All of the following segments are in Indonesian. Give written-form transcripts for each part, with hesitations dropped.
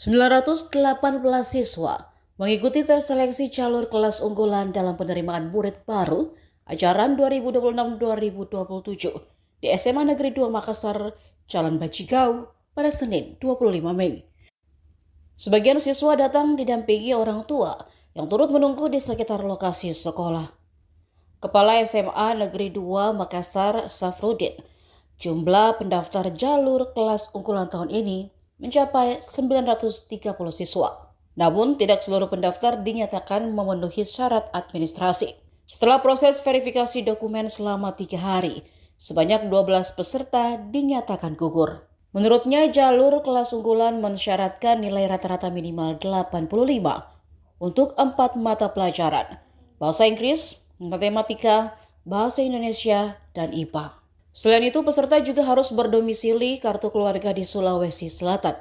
918 siswa mengikuti tes seleksi jalur kelas unggulan dalam penerimaan murid baru ajaran 2026-2027 di SMA Negeri 2 Makassar, Jalan Bajigau pada Senin 25 Mei. Sebagian siswa datang didampingi orang tua yang turut menunggu di sekitar lokasi sekolah. Kepala SMA Negeri 2 Makassar, Safrudin, jumlah pendaftar jalur kelas unggulan tahun ini mencapai 930 siswa. Namun, tidak seluruh pendaftar dinyatakan memenuhi syarat administrasi. Setelah proses verifikasi dokumen selama 3 hari, sebanyak 12 peserta dinyatakan gugur. Menurutnya, jalur kelas unggulan mensyaratkan nilai rata-rata minimal 85 untuk 4 mata pelajaran, bahasa Inggris, matematika, bahasa Indonesia, dan IPA. Selain itu, peserta juga harus berdomisili kartu keluarga di Sulawesi Selatan.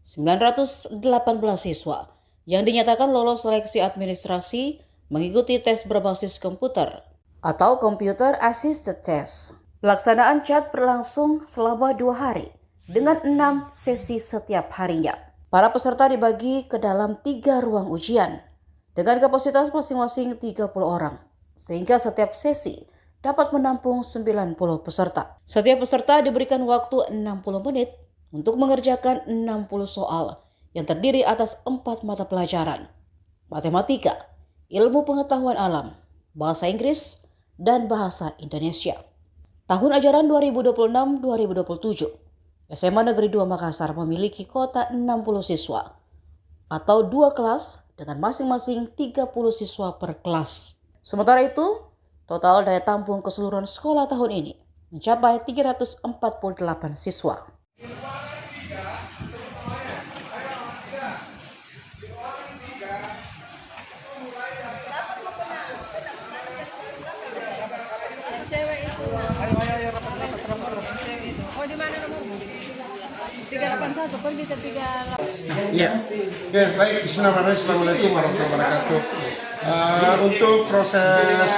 918 siswa yang dinyatakan lolos seleksi administrasi mengikuti tes berbasis komputer atau Computer Assisted Test. Pelaksanaan CAT berlangsung selama 2 hari dengan 6 sesi setiap harinya. Para peserta dibagi ke dalam 3 ruang ujian dengan kapasitas masing-masing 30 orang, sehingga setiap sesi dapat menampung 90 peserta. Setiap peserta diberikan waktu 60 menit untuk mengerjakan 60 soal yang terdiri atas 4 mata pelajaran: matematika, ilmu pengetahuan alam, bahasa Inggris, dan bahasa Indonesia. Tahun ajaran 2026-2027, SMA Negeri 2 Makassar memiliki kuota 60 siswa atau 2 kelas dengan masing-masing 30 siswa per kelas. Sementara itu, total daya tampung keseluruhan sekolah tahun ini mencapai 348 siswa. Cewek itu. Oh, di mana nomormu? 381, pergi ke 38. Iya. Oke, baik. Bismillahirrahmanirrahim. Assalamualaikum warahmatullahi wabarakatuh. Untuk proses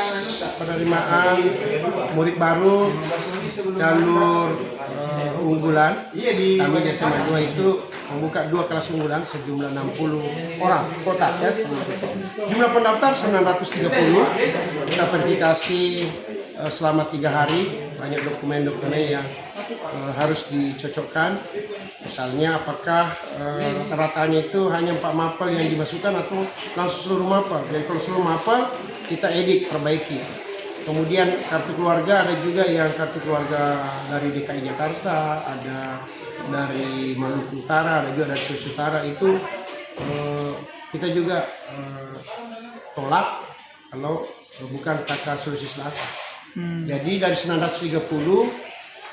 penerimaan murid baru jalur unggulan, kami di SMA 2 itu membuka 2 kelas unggulan sejumlah 60 orang kota ya. Jumlah pendaftar 930. Kita verifikasi selama 3 hari, banyak dokumen-dokumen yang harus dicocokkan. Misalnya apakah rata-ratanya itu hanya 4 mapel yang dimasukkan atau langsung seluruh mapel. Jadi kalau seluruh mapel kita edit, perbaiki. Kemudian kartu keluarga, ada juga yang kartu keluarga dari DKI Jakarta, ada dari Maluku Utara, ada juga dari Sulawesi Utara. Itu kita juga tolak kalau bukan kakak Sulawesi Selatan. Jadi dari 930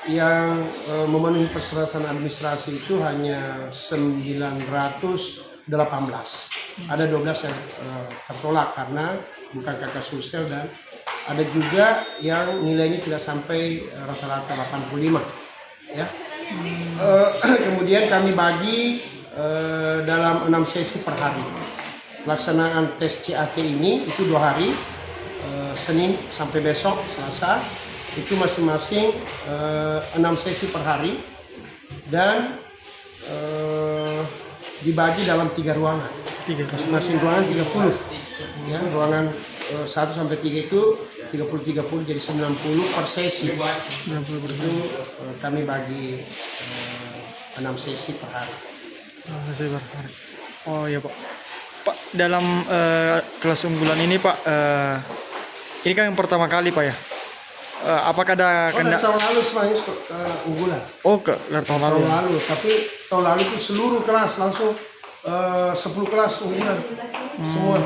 yang memenuhi persyaratan administrasi itu hanya 918. Ada 12 yang tertolak karena bukan kakak sosial, dan ada juga yang nilainya tidak sampai rata-rata 85 ya. Kemudian kami bagi dalam 6 sesi per hari. Pelaksanaan tes CAT ini itu 2 hari, Senin sampai besok Selasa. Itu masing-masing 6 sesi per hari dan dibagi dalam 3 ruangan. Masing-masing ruangan 30. Ya, ruangan 1 sampai 3 itu 30 jadi 90 per sesi. 90 per itu kami bagi 6 sesi per hari. Oh iya Pak. Pak, dalam kelas unggulan ini Pak, ini kan yang pertama kali Pak ya. Apakah ada dari tahun lalu semuanya unggulan. Oh, dari tahun lalu. Tahun lalu, tapi tahun lalu itu seluruh kelas langsung 10 kelas unggulan semua.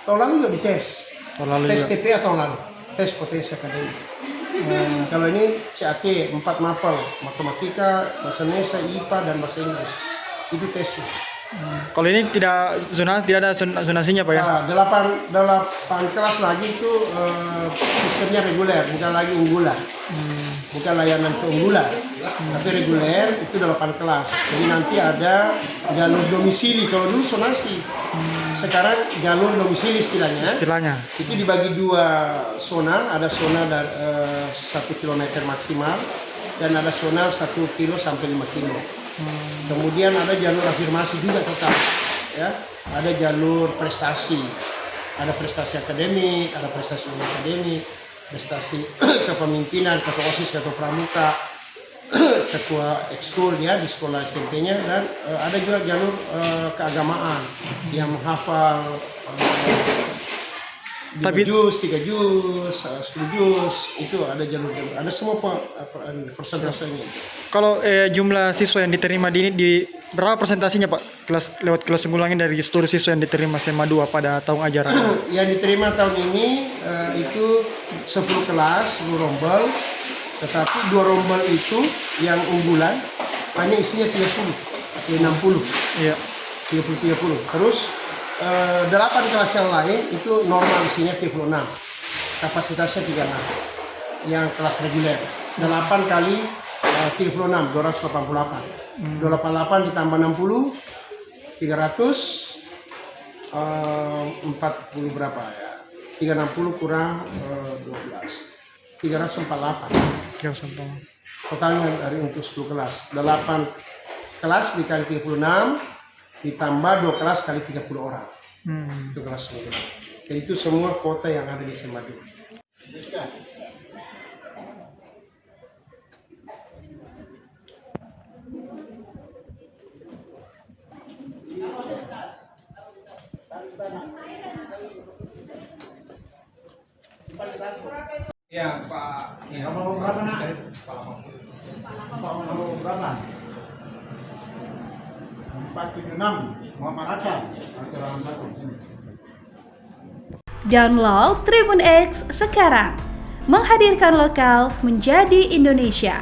Tahun lalu juga dites. Tes juga. TPA tahun lalu, tes potensi akademik. Kalau ini CAT 4 mapel, matematika, bahasa Indonesia, IPA, dan bahasa Inggris. Itu tesnya. Kalau ini tidak ada zonasinya Pak ya? 8 kelas lagi itu sistemnya reguler, bukan lagi unggulan. Bukan layanan keunggulan, tapi reguler itu 8 kelas. Jadi nanti ada jalur domisili. Kalau dulu zonasi, sekarang jalur domisili istilahnya. Itu dibagi 2 zona, ada zona 1 km maksimal dan ada zona 1 kilo sampai 5 kilo. Kemudian ada jalur afirmasi juga tetap, ya. Ada jalur prestasi, ada prestasi akademik, ada prestasi non akademik, prestasi kepemimpinan, ketua OSIS, ketua pramuka, ketua ekskul ya di sekolah SMP-nya, dan ada juga jalur keagamaan yang menghafal 5 juz, 3 juz, 10 juz, itu ada jalur-jalur, ada semua persentasenya. Kalau jumlah siswa yang diterima di berapa persentasinya Pak lewat kelas unggulan ini dari seluruh siswa yang diterima SMA 2 pada tahun ajaran? Yang diterima tahun ini itu 10 kelas, 10 rombel, tetapi 2 rombel itu yang unggulan hanya isinya 30 atau 60. Iya. 30. Terus 8 kelas yang lain itu normal isinya 36, kapasitasnya 36 yang kelas reguler. 8 kali 36, 288. 288 ditambah 60, 300, 40 berapa ya? 360 kurang 12, 348. Totalnya dari untuk 10 kelas. 8 kelas dikali 36, ditambah 2 kelas kali 30 orang. Itu kelas 9. Jadi itu semua kota yang ada di SMA 2. Ya, Pak. Ya. Nomor berapa nak? Nomor berapa? 476 Muhammad Hasan. Aturan 1 sini. Download Tribun X sekarang. Menghadirkan lokal menjadi Indonesia.